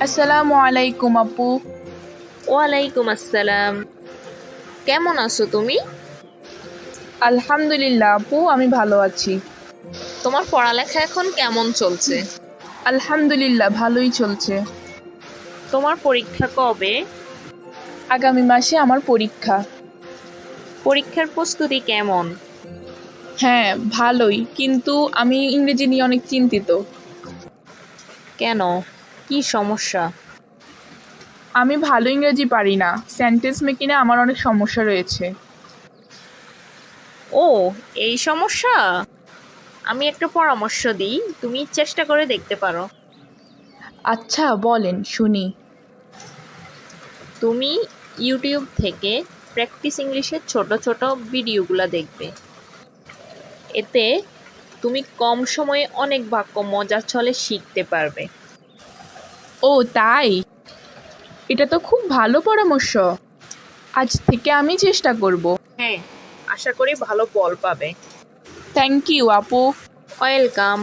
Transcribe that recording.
আসসালামু আলাইকুম আপু। ওয়ালাইকুম আসসালাম। কেমন আছো তুমি? আলহামদুলিল্লাহ আপু, আমি ভালো আছি। তোমার পড়ালেখা এখন কেমন চলছে? আলহামদুলিল্লাহ ভালোই চলছে। তোমার পরীক্ষা কবে? আগামী মাসে আমার পরীক্ষা। পরীক্ষার প্রস্তুতি কেমন? হ্যাঁ, ভালোই, কিন্তু আমি ইংরেজি নিয়ে অনেক চিন্তিত। কেন, কি সমস্যা? আমি ভালো ইংরেজি পারি না, সেন্টেন্স মেকিংয়ে আমার অনেক সমস্যা রয়েছে। ও, এই সমস্যা। আমি একটা পরামর্শ দিই, তুমি চেষ্টা করে দেখতে পারো। আচ্ছা বলেন, শুনি। তুমি ইউটিউব থেকে প্র্যাকটিস ইংলিশের ছোট ছোট ভিডিওগুলো দেখবে। এতে তুমি কম সময়ে অনেক বাক্য মজার ছলে শিখতে পারবে। ও তাই? এটা তো খুব ভালো পরামর্শ। আজ থেকে আমি চেষ্টা করব। হ্যাঁ, আশা করি ভালো ফল পাবে। থ্যাংক ইউ আপু। ওয়েলকাম।